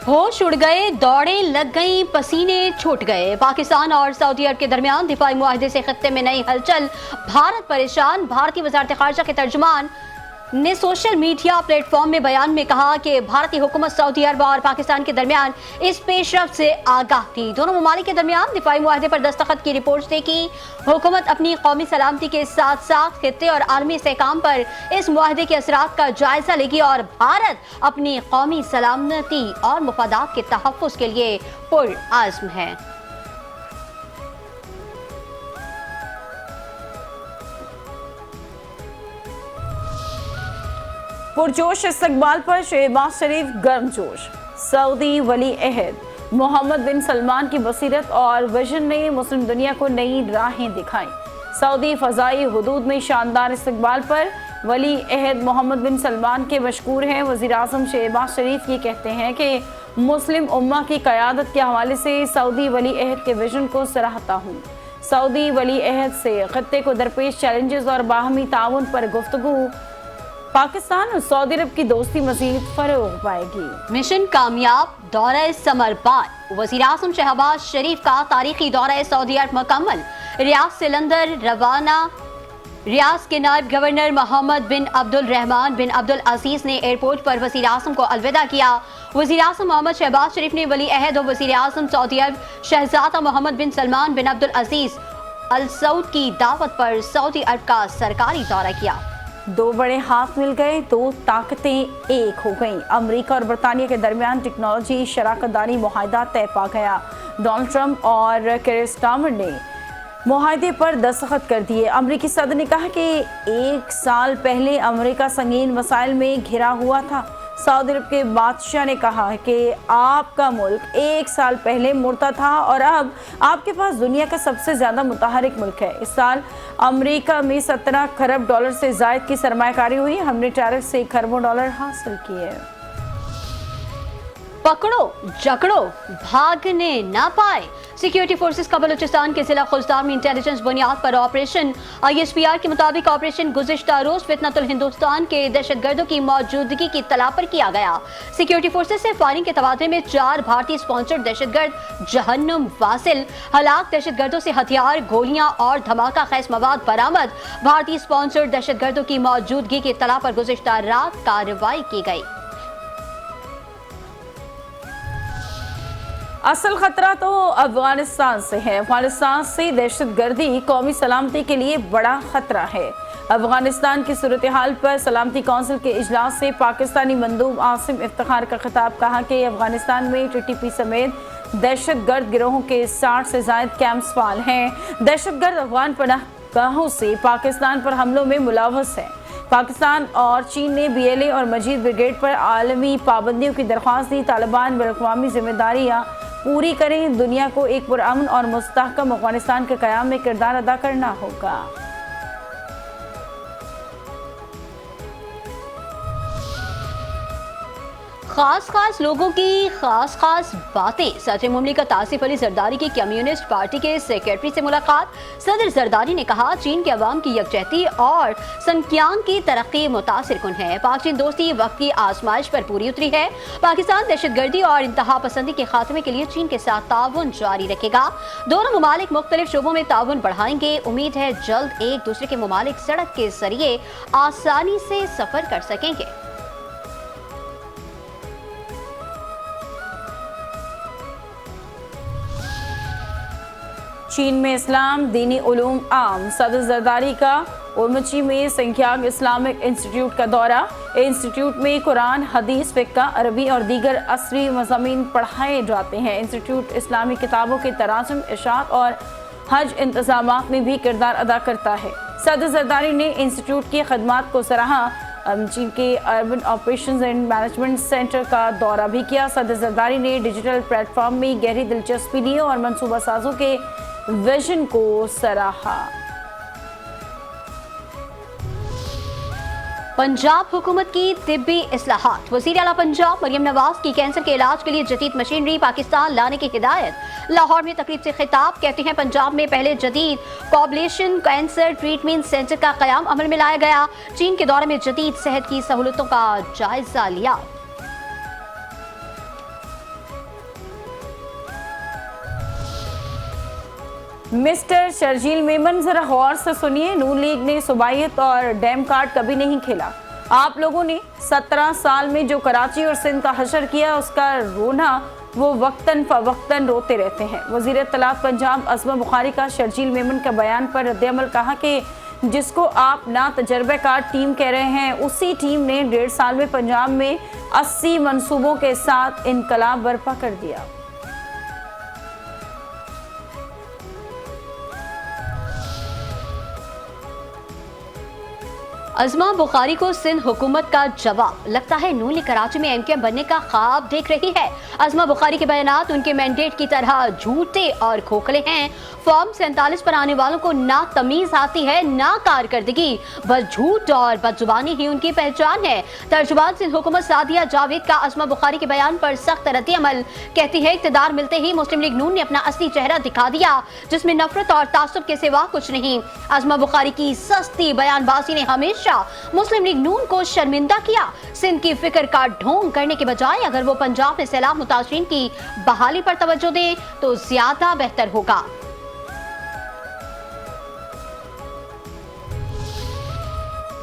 होश उड़ गए, दौड़ें लग गईं, पसीने छूट गए। पाकिस्तान और सऊदी अरब के दरमियान दिफाई मुआहदे से खत्ते में नई हलचल, भारत परेशान। भारतीय वजारत खारजा के तर्जुमान ने सोशल मीडिया प्लेटफॉर्म में बयान में कहा कि भारतीय हुकूमत सऊदी अरब और पाकिस्तान के दरमियान इस पेशरफ्त से आगाह थी। दोनों ममालिक के दरमियान दिफाई मुआहदे पर दस्तखत की रिपोर्ट से की हुकूमत अपनी कौमी सलामती के साथ साथ खित्ते और आलमी इस्तेहकाम पर इस मुआहदे के असरात का जायजा लेगी और भारत अपनी कौमी सलामती और मुफादात के तहफ़्फ़ुज़ के लिए पुरअज़्म है। पुरजोश इस्तकबाल पर शहबाज शरीफ गर्मजोश। सऊदी वली अहद मोहम्मद बिन सलमान की बसीरत और विजन ने मुस्लिम दुनिया को नई राहें दिखाई। सऊदी फ़ज़ाई हुदूद में शानदार इस्तकबाल पर वली अहद मोहम्मद बिन सलमान के मशकूर हैं। वज़ीर आज़म शहबाज शरीफ ये कहते हैं कि मुस्लिम उम्मा की क़यादत के हवाले से सऊदी वली अहद के विजन को सराहता हूँ। सऊदी वली अहद से खत्ते को दरपेश चैलेंजेस और बाहमी ताउन पर गुफ्तगू। पाकिस्तान और सऊदी अरब की दोस्ती मज़ीद फ़रोग़ पाएगी। मिशन कामयाब, दौरे समरपान। वज़ीर आज़म शहबाज शरीफ का तारीखी दौरा सऊदी अरब मुकम्मल। रियाद से लंदन रवाना। रियाद के नायब गवर्नर मोहम्मद बिन अब्दुल रहमान बिन अब्दुल अजीज़ ने एयरपोर्ट पर वज़ीर आज़म को अलविदा किया। वज़ीर आज़म मोहम्मद शहबाज शरीफ ने वली अहद और वज़ीर आज़म सऊदी अरब शहज़ादा मोहम्मद बिन सलमान बिन अब्दुल अजीज़ अल सऊद की दावत पर सऊदी अरब का सरकारी दौरा किया। दो बड़े हाथ मिल गए, दो ताकतें एक हो गईं। अमेरिका और बरतानिया के दरमियान टेक्नोलॉजी शराकतदारी मुआहदा तय पा गया। डोनाल्ड ट्रंप और केयर स्टारमर ने मुआहदे पर दस्तखत कर दिए। अमेरिकी सदर ने कहा कि 1 साल पहले अमेरिका संगीन मसाइल में घिरा हुआ था। सऊदी अरब के बादशाह ने कहा कि आपका मुल्क 1 साल पहले मुर्ता था और अब आपके पास दुनिया का सबसे ज़्यादा मुतहरिक मुल्क है। इस साल अमेरिका में 17 खरब डॉलर से ज़ायद की सरमायाकारी हुई। हमने टैरिफ से खरबों डॉलर हासिल किए। पकड़ो जकड़ो, भागने ना पाए। सिक्योरिटी फोर्सेस का बलूचिस्तान के जिला खुजदार में इंटेलिजेंस बुनियाद पर ऑपरेशन। ISPR के मुताबिक ऑपरेशन गुज़िश्ता रोज फितनतुल हिंदुस्तान के दहशतगर्दों की मौजूदगी की तला पर किया गया। सिक्योरिटी फोर्सेस से फायरिंग के तबादले में 4 भारतीय स्पॉन्सर्ड दहशतगर्द जहन्नुम वासिल हलाक। दहशतगर्दों से हथियार, गोलियां और धमाका खैज मवाद बरामद। भारतीय स्पॉन्सर्ड दहशतगर्दों की मौजूदगी की तला पर गुज़िश्ता रात कार्रवाई की गई। असल खतरा तो अफगानिस्तान से है। अफगानिस्तान से दहशतगर्दी कौमी सलामती के लिए बड़ा खतरा है। अफगानिस्तान की सूरत हाल पर सलामती कौंसिल के इजलास से पाकिस्तानी मंदूब आसिम इफ्तिखार का खिताब। कहा कि अफगानिस्तान में TTP समेत दहशतगर्द गिरोहों के 60 से ज़ायद कैंप्स फाल हैं। दहशतगर्द अफगान पनाहगाहों से पाकिस्तान पर हमलों में मुलव्वस हैं। पाकिस्तान और चीन ने BLA और मजीद ब्रिगेड पर आलमी पाबंदियों की दरख्वास्त दी। तालिबान बैनुल-अक़वामी जिम्मेदारियाँ पूरी करें। दुनिया को एक पुरअमन और मुस्तहकम अफगानिस्तान के क़याम में किरदार अदा करना होगा। खास लोगों की खास बातें। सदर मुमलिकत आसिफ अली जरदारी की कम्युनिस्ट पार्टी के सेक्रेटरी से मुलाकात। सदर जरदारी ने कहा चीन के अवाम की यकजहती और संक्यांग की तरक्की मुतासिर कुन है। पाक चीन दोस्ती वक्त की आजमाइश पर पूरी उतरी है। पाकिस्तान दहशतगर्दी और इंतहा पसंदी के खात्मे के लिए चीन के साथ ताउन जारी रखेगा। दोनों ममालिक मुख्तलिफ शोबों में ताउन बढ़ाएंगे। उम्मीद है जल्द एक दूसरे के ममालिक सड़क के जरिए आसानी से सफर कर सकेंगे। चीन में इस्लाम, दीनी उलूम आम। सदर जरदारी का उर्मची में संख्याक इस्लामिक इंस्टीट्यूट का दौरा। इंस्टीट्यूट में कुरान, हदीस, फ़िक़्ह, अरबी और दीगर असरी मज़ामीन पढ़ाए जाते हैं। इंस्टीट्यूट इस्लामी किताबों के तराजुम, इशात और हज इंतज़ामात में भी किरदार अदा करता है। सदर जरदारी ने इंस्टीट्यूट की खदमात को सराहा। चीन के urban operations and management centre का दौरा भी किया। सदर जरदारी ने डिजिटल प्लेटफॉर्म में गहरी दिलचस्पी ली और मनसूबा साजों के विजन को सराहा। पंजाब हुकूमत की तिब्बी इस्लाहात। वज़ीर आला पंजाब मरियम नवाज की कैंसर के इलाज के लिए जदीद मशीनरी पाकिस्तान लाने की हिदायत। लाहौर में तकरीब से खिताब। कहते हैं पंजाब में पहले जदीद पॉपुलेशन कैंसर ट्रीटमेंट सेंटर का क़याम अमल में लाया गया। चीन के दौरे में जदीद सेहत की सहूलतों का जायजा लिया। मिस्टर शर्जील मेमन, जरा गौर से सुनिए। नून लीग ने सुबाहियत और डैम कार्ड कभी नहीं खेला। आप लोगों ने 17 साल में जो कराची और सिंध का हशर किया, उसका रोना वो वक्तन फवक्तन रोते रहते हैं। वजीर इत्तलात पंजाब अज़मा बुखारी का शर्जील मेमन का बयान पर रद्द-ए-अमल, कहा कि जिसको आप ना तजर्बेकार टीम कह रहे हैं, उसी टीम ने 1.5 साल में पंजाब में 80 मंसूबों के साथ इनकलाब बर्पा कर दिया। अज़मा बुखारी को सिंध हुकूमत का जवाब। लगता है नून लीग कराची में एमकेएम बनने का ख्वाब देख रही है। अज़मा बुखारी के बयानात उनके मैंडेट की तरह झूठे और खोखले हैं। फॉर्म 47 पर आने वालों को ना तमीज आती है ना कारकर्दगी, बस झूठ और बदजुबानी ही उनकी पहचान है। तर्जुमान सिंध हुकूमत सादिया जावेद का अज़मा बुखारी के बयान पर सख्त रद्द-ए-अमल। कहती है इक़्तिदार मिलते ही मुस्लिम लीग नून ने अपना असली चेहरा दिखा दिया, जिसमें नफरत और तासुब के सिवा कुछ नहीं। अज़मा बुखारी की सस्ती बयानबाजी ने हमेशा मुस्लिम लीग नून को शर्मिंदा किया। सिंध की फिक्र का ढोंग करने के बजाय अगर वो पंजाब में सैलाब मुतासरीन की बहाली पर तवज्जो दें तो ज्यादा बेहतर होगा।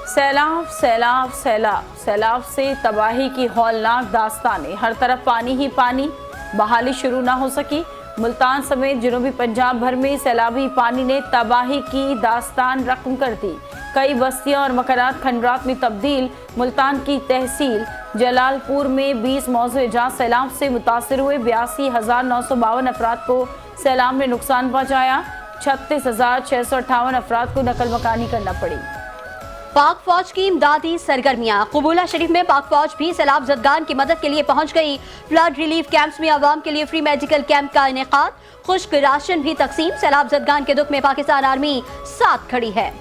सैलाब सैलाब सैलाब सैलाब से तबाही की हौलनाक दास्तानें, हर तरफ पानी ही पानी, बहाली शुरू ना हो सकी। मुल्तान समेत जनूबी पंजाब भर में सैलाबी पानी ने तबाही की दास्तान रकम कर दी। कई बस्तियां और मकानात खंडरात में तब्दील। मुल्तान की तहसील जलालपुर में 20 मौजूद एजाज सैलाब से मुतासर हुए। 82,952 अफराद को सैलाब ने नुकसान पहुँचाया। 36,658 अफराद को नकल मकानी करना पड़ी। पाक फौज की इमदादी सरगर्मियां। कबूला शरीफ में पाक फौज भी सैलाब ज़दगान की मदद के लिए पहुंच गई। फ्लड रिलीफ कैंप्स में आवाम के लिए फ्री मेडिकल कैंप का इनेकाद। खुश्क राशन भी तकसीम। सैलाब ज़दगान के दुख में पाकिस्तान आर्मी साथ खड़ी है।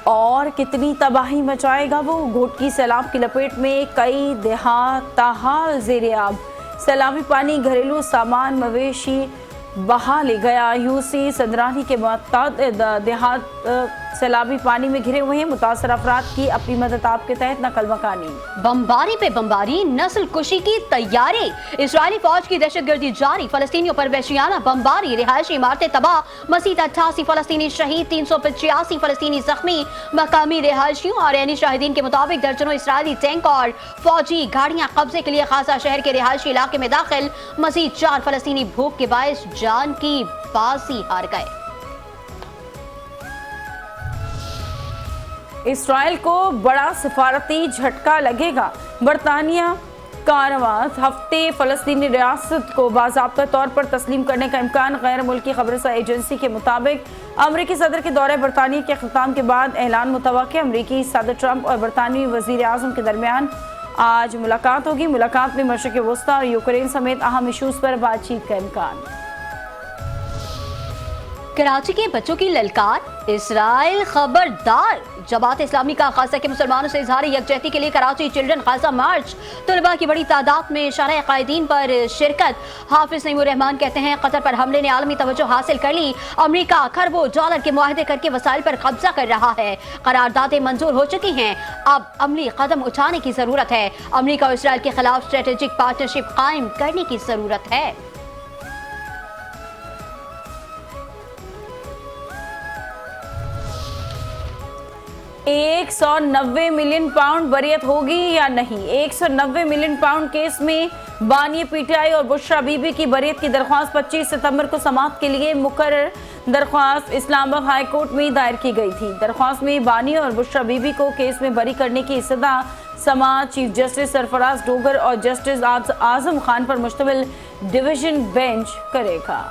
और कितनी तबाही मचाएगा वो। घोटकी सैलाब की लपेट में कई देहात ताहाल ज़ेर-ए-आब। सैलाबी पानी घरेलू सामान मवेशी बहा ले गया। यूसी संदरानी के मुताद देहात सैलाबी पानी में घिरे हुए हैं। मुतासर अफराद की अपनी मदद आपके तहत नकल मकानी। बमबारी पे बमबारी, नस्ल कुशी की तैयारी। इजरायली फौज की दहशतगर्दी जारी। फलस्तीनियों पर वहशियाना बमबारी, रिहायशी इमारतें तबाह। मजीद 88 फलस्तीनी शहीद, 385 फलस्तीनी जख्मी। मकामी रिहायशियों और ऐनी शाहिदीन के मुताबिक दर्जनों इसराइली टैंक और फौजी गाड़ियां कब्जे के लिए गाजा शहर के रिहायशी इलाके में दाखिल। मजीद 4 फलस्तीनी भूख के बायस जान की बाजी हार गए। इसराइल को बड़ा सिफारती झटका लगेगा। बरतानिया कारवां हफ्ते फलस्तीनी रियासत को बाज़ाब्ता तौर पर तस्लीम करने का इम्कान। गैर मुल्की खबरसा एजेंसी के मुताबिक अमरीकी सदर के दौरे बरतानिया के अख्ताम के बाद ऐलान मुतवक्के। अमरीकी सदर ट्रंप और बरतानवी वज़ीर आज़म के दरमियान आज मुलाकात होगी। मुलाकात में मशरिक़ वस्ता और यूक्रेन समेत अहम इशूज़ पर बातचीत का इम्कान। कराची के बच्चों की ललकार, इसराइल खबरदार। जमात इस्लामी का खासा के मुसलमानों से इजहार यकजहती के लिए कराची चिल्ड्रन खासा मार्च। तलबा की बड़ी तादाद में शरह कायदीन पर शिरकत। हाफिज नईमुर रहमान कहते हैं कतर पर हमले ने आलमी तवज्जो हासिल कर ली। अमरीका खरबों डॉलर के मुआहदे करके वसाइल पर कब्जा कर रहा है। करारदादें मंजूर हो चुकी हैं, अब अमली कदम उठाने की जरूरत है। अमरीका और इसराइल के खिलाफ स्ट्रेटेजिक पार्टनरशिप कायम करने की जरूरत है। 190 मिलियन पाउंड बरियत होगी या नहीं। 190 मिलियन पाउंड केस में बानी पीटीआई और बुशरा बीबी की बरियत की दरख्वास्त 25 सितंबर को समाअत के लिए मुकर्रर। दरख्वास्त इस्लामाबाद हाई कोर्ट में दायर की गई थी। दरख्वास्त में बानी और बुशरा बीबी को केस में बरी करने की इस्तदा समाअत चीफ जस्टिस सरफराज डोगर और जस्टिस आजम खान पर मुश्तमिल डिवीजन बेंच करेगा।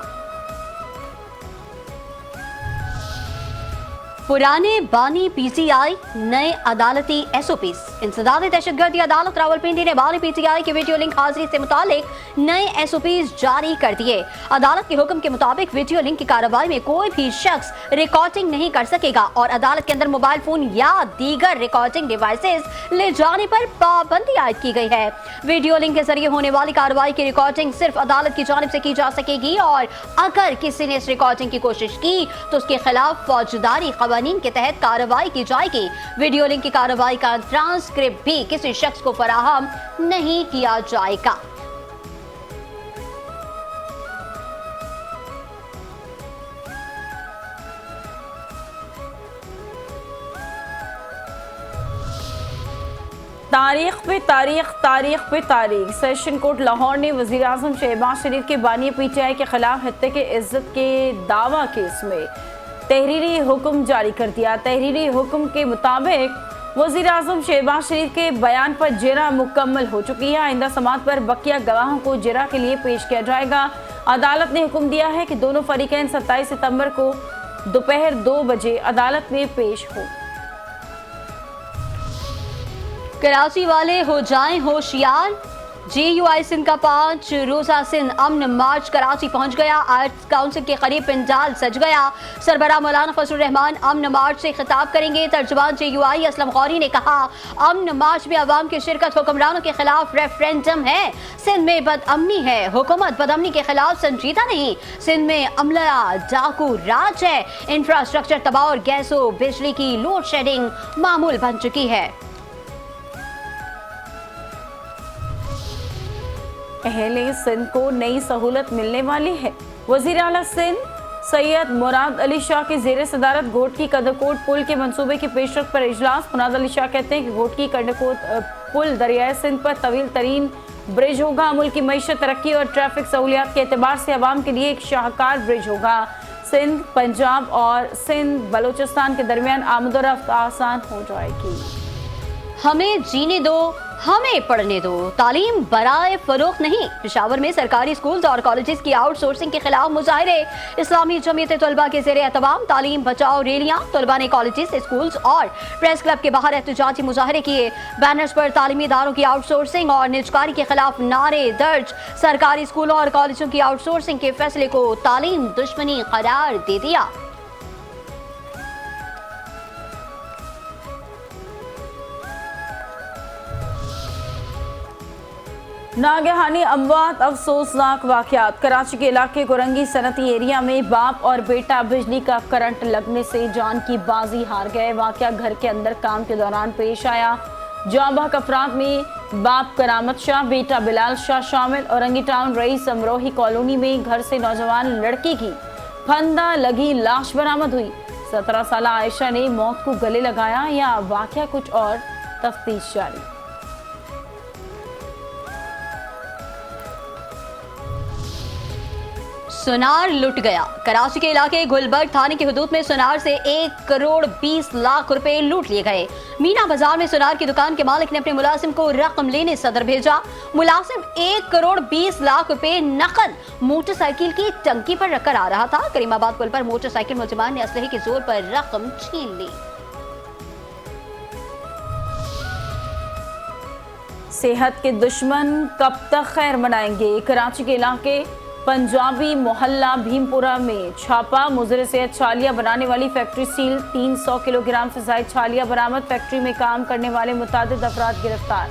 पुराने बानी पीसीआई, नए अदालती एसओपीज। इंसदाद दहशतगर्दी अदालत रावलपिंडी ने बानी पीसीआई की वीडियो लिंक हाजिरी से मुतालिक नए एसओपीज जारी कर दिए। अदालत के हुक्म के मुताबिक वीडियो लिंक की कार्रवाई में कोई भी शख्स रिकॉर्डिंग नहीं कर सकेगा और अदालत के अंदर मोबाइल फोन या दीगर रिकॉर्डिंग डिवाइसेस ले जाने पर पाबंदी आयद की गई है। वीडियो लिंक के जरिए होने वाली कार्रवाई की रिकॉर्डिंग सिर्फ अदालत की जानिब से की जा सकेगी और अगर किसी ने इस रिकॉर्डिंग की कोशिश की तो उसके खिलाफ फौजदारी कानून के तहत कार्रवाई की जाएगी। वीडियो लिंक की कार्रवाई का ट्रांसक्रिप्ट भी किसी शख्स को फराहम नहीं किया जाएगा। तारीख पे तारीख, तारीख पे तारीख। सेशन कोर्ट लाहौर ने वज़ीर आज़म शहबाज शरीफ के बानी PTI के खिलाफ हत्या के इज्जत के दावा केस में तहरीरी हुक्म जारी कर दिया। तहरीरी हुक्म के मुताबिक वज़ीर आज़म शहबाज शरीफ के बयान पर जिरा मुकम्मल हो चुकी है। आइंदा समाअत पर बकिया गवाहों को जिरा के लिए पेश किया जाएगा। अदालत ने हुक्म दिया है कि दोनों फरीकैन 27 सितंबर को दोपहर 2 बजे अदालत में पेश हो। कराची वाले हो जाएं होशियार। JUI सिंध का 5 रोजा सिंध अमन मार्च कराची पहुंच गया। आर्ट्स काउंसिल के करीब पंडाल सज गया। सरबराह मौलाना फजलुर रहमान अमन मार्च से खिताब करेंगे। तर्जुमान JUI असलम गौरी ने कहा, अमन मार्च में अवाम की शिरकत हुक्मरानों के खिलाफ रेफरेंडम है। सिंध में बदअमनी है, हुकूमत बदअमनी के खिलाफ संजीदा नहीं। सिंध में अमला डाकू राज है। इंफ्रास्ट्रक्चर तबाह और गैसों बिजली की लोड शेडिंग मामूल बन चुकी है। अहले सिंध को नई सहूलत मिलने वाली है। वज़ीर आला सिंध सैयद मुराद अली शाह की जेर सदारत घोटकी कदरकोट पुल के मंसूबे की पेशरफ पर इजलास। मुराद अली शाह कहते हैं कि घोटकी कदरकोट पुल दरियाए सिंध पर तवील तरीन ब्रिज होगा। मुल्क की मईशत, तरक्की और ट्रैफिक सहूलियात के एतबार से आवाम के लिए एक शाहकार ब्रिज होगा। सिंध, पंजाब और सिंध बलोचिस्तान के दरमियान आमदोरफ्त आसान हो जाएगी। हमें जीने दो, हमें पढ़ने दो, तालीम बराए फरोख्त नहीं। पेशावर में सरकारी स्कूल्स और कॉलेजेस की आउटसोर्सिंग के खिलाफ मुजाहरे। इस्लामी जमीयत तलबा के ज़ेरे एहतमाम तालीम बचाओ रैलियां। तलबा ने कॉलेजेस, स्कूल्स और प्रेस क्लब के बाहर एहतजाजी मुजाहरे किए। बैनर्स पर तालीमी इदारों की आउटसोर्सिंग और निजकारी के खिलाफ नारे दर्ज। सरकारी स्कूलों और कॉलेजों की आउटसोर्सिंग के फैसले को तालीम दुश्मनी करार दे दिया। नागहानी अमवात, अफसोसनाक वाकयात। कराची के इलाके गुरंगी सनती एरिया में बाप और बेटा बिजली का करंट लगने से जान की बाजी हार गए। वाकया घर के अंदर काम के दौरान पेश आया। जाँ बहक अफराद में बाप करामत शाह, बेटा बिलाल शाह शामिल। Orangi town rice Amrohi colony में घर से नौजवान लड़की की फंदा लगी लाश बरामद हुई। 17 साल आयशा ने मौत को गले लगाया या वाकया कुछ और, तफ्तीश जारी। सुनार लुट गया। कराची के इलाके गुलबर्ग थाने की हुदूद में सुनार से 1 करोड़ 20 लाख रुपए लूट लिए गए। मीना बाजार में सुनार की दुकान के मालिक ने अपने मुलाजिम को रकम लेने सदर भेजा। मुलाजिम 1 करोड़ 20 लाख रुपए नकद मोटरसाइकिल की टंकी पर रखकर आ रहा था। करीमाबाद पुल पर मोटरसाइकिल मुलजिमान ने असलहे के जोर पर रकम छीन ली। सेहत के दुश्मन कब तक खैर मनाएंगे। कराची के इलाके पंजाबी मोहल्ला भीमपुरा में छापा। मुजरे सेहत छालियां बनाने वाली फैक्ट्री सील। 300 किलोग्राम से ज्यादा छालियां बरामद। फैक्ट्री में काम करने वाले मुतादिद अफराद गिरफ्तार।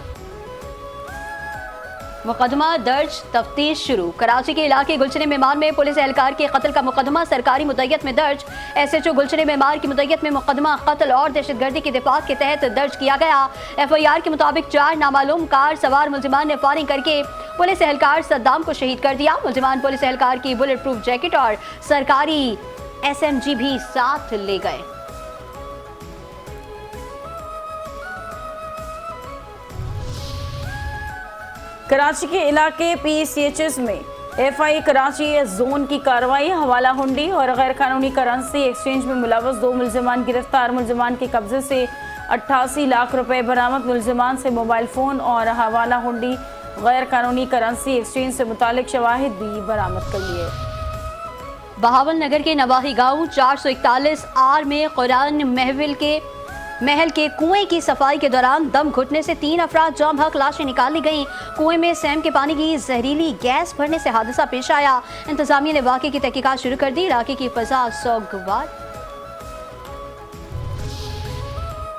मुकदमा दर्ज, तफ्तीश शुरू। कराची के इलाके गुलशन मेहमान में पुलिस एहलकार के कत्ल का मुकदमा सरकारी मुद्दत में दर्ज। SHO गुलशन मेहमान की मुद्दत में मुकदमा कत्ल और दहशतगर्दी की दिफात के तहत दर्ज किया गया। FIR के मुताबिक 4 नामालूम कार सवार मुलजिमान ने फायरिंग करके पुलिस एहलकार सद्दाम को शहीद कर दिया। मुलजिमान पुलिस एहलकार की बुलेट प्रूफ जैकेट और सरकारी SMG भी साथ ले गए। कराची के इलाके PCHS में FI कराची जोन की कार्रवाई। हवाला हुंडी और गैर कानूनी करेंसी एक्सचेंज में मुलव्वस 2 मुलजिमान गिरफ्तार। मुलजिमान के कब्जे से 88 लाख रुपए बरामद। मुलजिमान से मोबाइल फोन और हवाला हुंडी, गैर कानूनी करेंसी एक्सचेंज से मुतालिक शवाहिद भी बरामद कर लिए। बहावल नगर के नवाही गांव 441 R में कुरान महल के कुएं की सफाई के दौरान दम घुटने से 3 अफराद जाँ बहक लाशें निकाली गईं। कुएं में सैम के पानी की जहरीली गैस भरने से हादसा पेश आया। इंतजामिया ने वाकये की तहकीकात शुरू कर दी। इलाके की फजा सोगवार।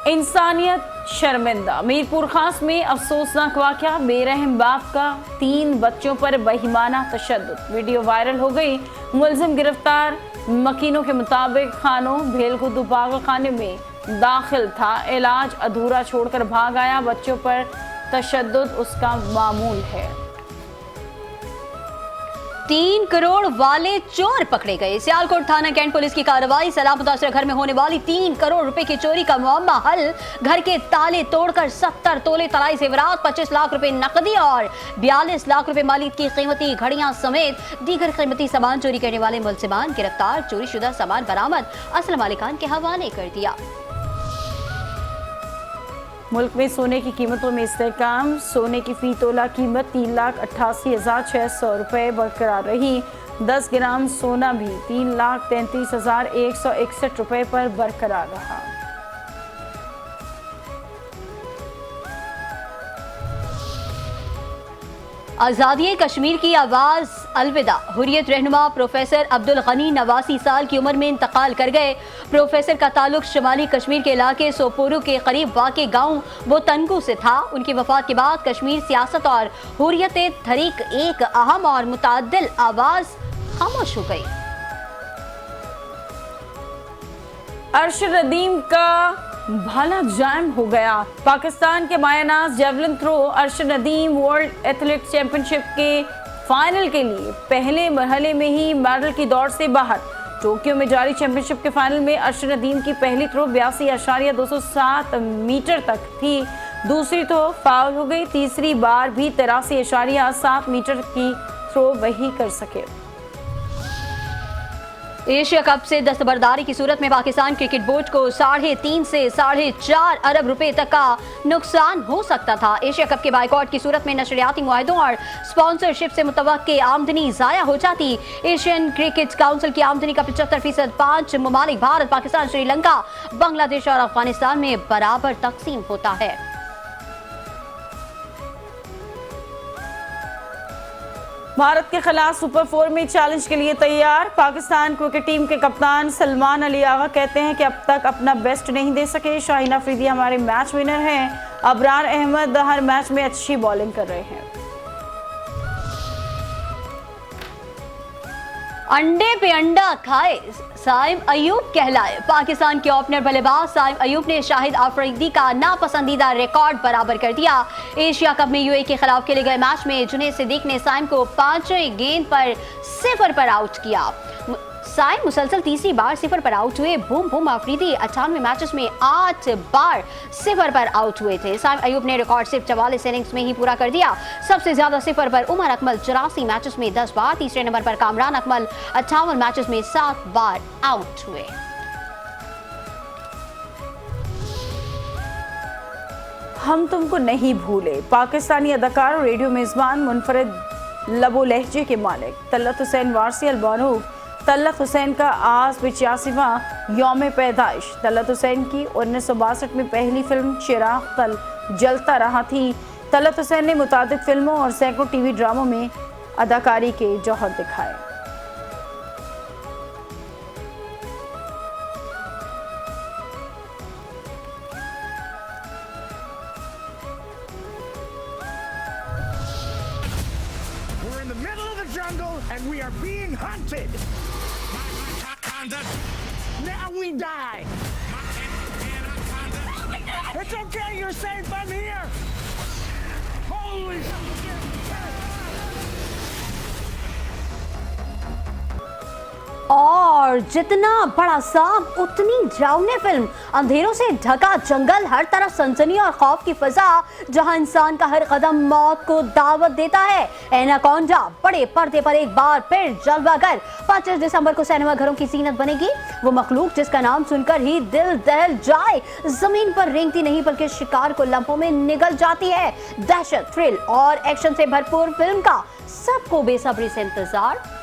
इंसानियत शर्मिंदा। मीरपुर खास में अफसोसनाक वाकया। बेरहम बाप का 3 बच्चों पर बेईमाना तशद्दुद। वीडियो वायरल हो गई। मुलजिम गिरफ्तार। मकीनों के मुताबिक खानों भेलखुदू पागल खाने में दाखिल था। इलाज अधूरा छोड़कर भाग आया। बच्चों पर तशद्दुद उसका मामूल है। 3 करोड़ वाले चोर पकड़े गए। सियालकोट थाना कैंट पुलिस की कार्रवाई। सलाम मुतासर घर में होने वाली 3 करोड़ रुपए की चोरी का मामला हल। घर के ताले तोड़कर 70 तोले तलाई जेवरात, 25 लाख रुपए नकदी और 42 लाख रुपए मालियत की कीमती घड़ियां समेत दीगर कीमती सामान चोरी करने वाले मुलजिमान गिरफ्तार। चोरी शुदा सामान बरामद, असल मालिकान के हवाले कर दिया। मुल्क में सोने की कीमतों में इस्तेहकाम। सोने की फी तोला कीमत 3,88,600 रुपए बरकरार रही। 10 ग्राम सोना भी 3,33,161 रुपए पर बरकरार रहा। आज़ादी कश्मीर की आवाज़ अलविदा। हुर्रियत रहनुमा प्रोफेसर अब्दुल गनी 89 साल की उम्र में इंतकाल कर गए। प्रोफेसर का ताल्लुक शुमाली कश्मीर के इलाके सोपोरू के करीब वाक़े गांव बोतनगू से था। उनकी वफात के बाद कश्मीर सियासत और हुर्रियत तहरीक एक अहम और मुतअद्दिल आवाज़ खामोश हो गई। अरशद नदीम का भाला जाम हो गया। पाकिस्तान के मायानाज javelin throw Arshad Nadeem world athletic championship के फाइनल के लिए पहले मरहले में ही मेडल की दौड़ से बाहर। टोक्यो में जारी चैंपियनशिप के फाइनल में अरशद नदीम की पहली थ्रो 82.207 मीटर तक थी। दूसरी थ्रो फाउल हो गई। तीसरी बार भी 83.7 मीटर की थ्रो वही कर सके। एशिया कप से दस्तबरदारी की सूरत में पाकिस्तान क्रिकेट बोर्ड को 3.5 से 4.5 अरब रुपए तक का नुकसान हो सकता था। एशिया कप के बाइकआउट की सूरत में नशरियाती मुआहदों और स्पॉन्सरशिप से मुतवक्के आमदनी जाया हो जाती। एशियन क्रिकेट काउंसिल की आमदनी का 75% 5 ममालिक भारत, पाकिस्तान, श्रीलंका, बांग्लादेश और अफगानिस्तान में बराबर तकसीम होता है। भारत के खिलाफ सुपर 4 में चैलेंज के लिए तैयार। पाकिस्तान क्रिकेट टीम के कप्तान सलमान अली आगा कहते हैं कि अब तक अपना बेस्ट नहीं दे सके। शाहीन अफरीदी हमारे मैच विनर हैं। अबरार अहमद हर मैच में अच्छी बॉलिंग कर रहे हैं। अंडे पे अंडा खाए साइम अयूब कहलाए। पाकिस्तान के ओपनर बल्लेबाज साइम अयूब ने शाहिद अफरीदी का नापसंदीदा रिकॉर्ड बराबर कर दिया। एशिया कप में यूएई के खिलाफ खेले गए मैच में जुनैद सिद्दीक ने साइम को 5वें गेंद पर 0 पर आउट किया। साइम मुसलसल तीसरी बार 0 पर आउट हुए। बूम बूम अफरीदी 98 मैचेस में 8 बार 0 पर आउट हुए थे। साइम अयूब ने रिकॉर्ड सिर्फ 44 इनिंग्स में ही पूरा कर दिया। सबसे ज्यादा 0 पर उमर अकमल 84 मैचेस में 10 बार। तीसरे नंबर पर कामरान अकमल 58 मैचेस में 7 बार आउट हुए। हम तुमको नहीं भूले। पाकिस्तानी अदाकार और रेडियो मेजबान मुनफरिद लबो लहजे के मालिक तलत हुसैन वारसी अलबानूफ तलत हुसैन का आज 85वां यौम पैदाइश। तलत हुसैन की 1962 में पहली फिल्म चिराग तल जलता रहा थी। तलत हुसैन ने मुतादिद फिल्मों और सैकड़ों टीवी ड्रामों में अदाकारी के जौहर दिखाए। We're in the middle of the jungle and we are being hunted. Now we die. It's okay, you're safe, I'm here. Holy shit. और जितना बड़ा सांप उतनी डरावनी फिल्म। अंधेरों से ढका जंगल, हर तरफ सनसनी और खौफ की फिजा, जहां इंसान का हर कदम मौत को दावत देता है। एनाकोंडा बड़े पर्दे पर एक बार फिर जलवागर। 25 दिसंबर को सिनेमा घरों की जीनत बनेगी। वो मखलूक जिसका नाम सुनकर ही दिल दहल जाए, जमीन पर रेंगती नहीं बल्कि शिकार को लम्हों में निगल जाती है। दहशत, थ्रिल और एक्शन से भरपूर फिल्म का सबको बेसब्री से इंतजार।